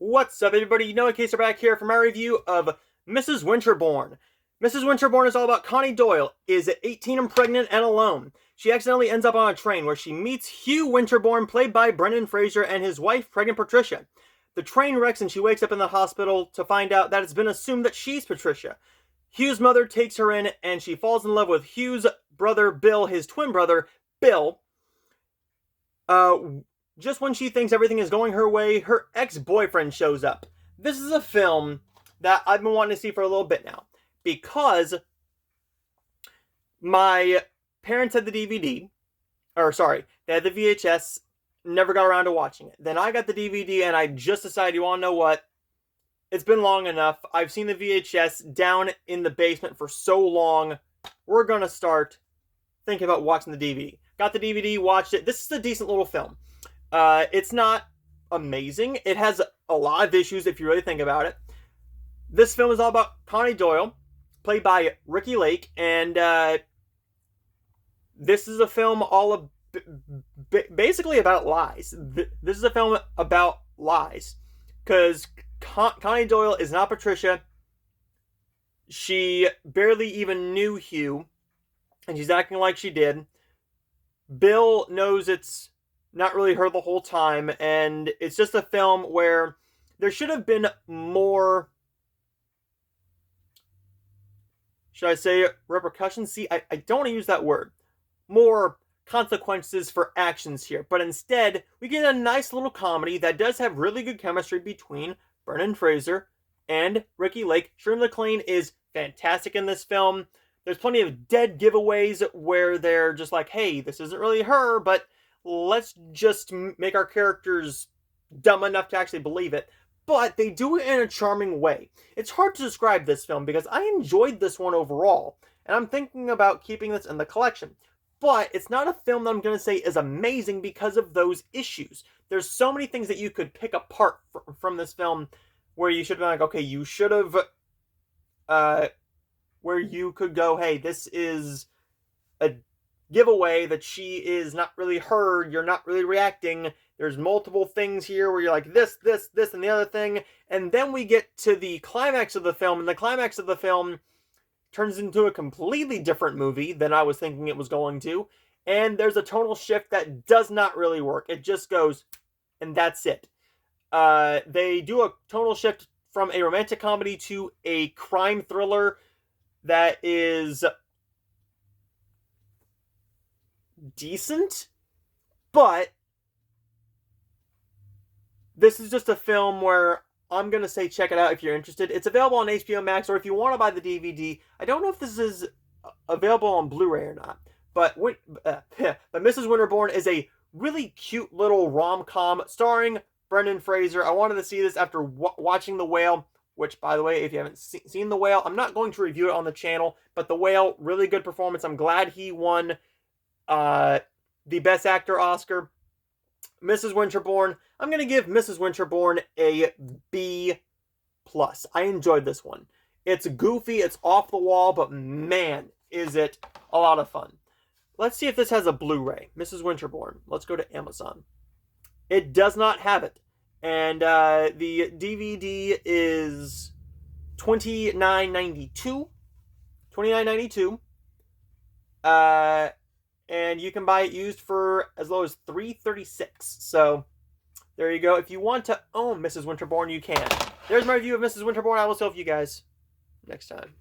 What's up, everybody? Noah Case are back here for my review of Mrs. Winterbourne. Mrs. Winterbourne is all about Connie Doyle, is 18 and pregnant and alone. She accidentally ends up on a train where she meets Hugh Winterbourne, played by Brendan Fraser, and his wife, pregnant Patricia. The train wrecks and she wakes up in the hospital to find out that it's been assumed that she's Patricia. Hugh's mother takes her in and she falls in love with Hugh's brother, Bill, his twin brother, Bill. Just when she thinks everything is going her way, her ex-boyfriend shows up. This is a film that I've been wanting to see for a little bit now, because my parents had the DVD, they had the VHS, never got around to watching it. Then I got the DVD and I just decided, you want to know what? It's been long enough. I've seen the VHS down in the basement for so long. We're going to start thinking about watching the DVD. Got the DVD, watched it. This is a decent little film. It's not amazing. It has a lot of issues if you really think about it. This film is all about Connie Doyle, played by Ricki Lake, and this is a film basically about lies. This is a film about lies, because Connie Doyle is not Patricia. She barely even knew Hugh, and she's acting like she did. Bill knows it's not really her the whole time, and it's just a film where there should have been more, should I say, repercussions? See, I don't want to use that word. More consequences for actions here, but instead, we get a nice little comedy that does have really good chemistry between Brendan Fraser and Ricki Lake. Shirley MacLaine is fantastic in this film. There's plenty of dead giveaways where they're just like, hey, this isn't really her, but let's just make our characters dumb enough to actually believe it. But they do it in a charming way. It's hard to describe this film because I enjoyed this one overall, and I'm thinking about keeping this in the collection. But it's not a film that I'm going to say is amazing because of those issues. There's so many things that you could pick apart from this film where you should have been like, okay, you should have, where you could go, hey, this is a giveaway that she is not really her, you're not really reacting. There's multiple things here where you're like this, and the other thing. And then we get to the climax of the film, and the climax of the film turns into a completely different movie than I was thinking it was going to. And there's a tonal shift that does not really work. It just goes, and that's it. They do a tonal shift from a romantic comedy to a crime thriller that is decent, but this is just a film where I'm going to say check it out if you're interested. It's available on HBO Max, or if you want to buy the DVD. I don't know if this is available on Blu-ray or not, but Mrs. Winterbourne is a really cute little rom-com starring Brendan Fraser. I wanted to see this after watching The Whale, which, by the way, if you haven't seen The Whale, I'm not going to review it on the channel, but The Whale, really good performance. I'm glad he won the Best Actor Oscar. Mrs. Winterbourne, I'm going to give Mrs. Winterbourne a B+. I enjoyed this one. It's goofy, it's off the wall, but man, is it a lot of fun. Let's see if this has a Blu-ray. Mrs. Winterbourne. Let's go to Amazon. It does not have it. And the DVD is $29.92. $29.92. And you can buy it used for as low as $3.36. So, there you go. If you want to own Mrs. Winterbourne, you can. There's my review of Mrs. Winterbourne. I will see you guys next time.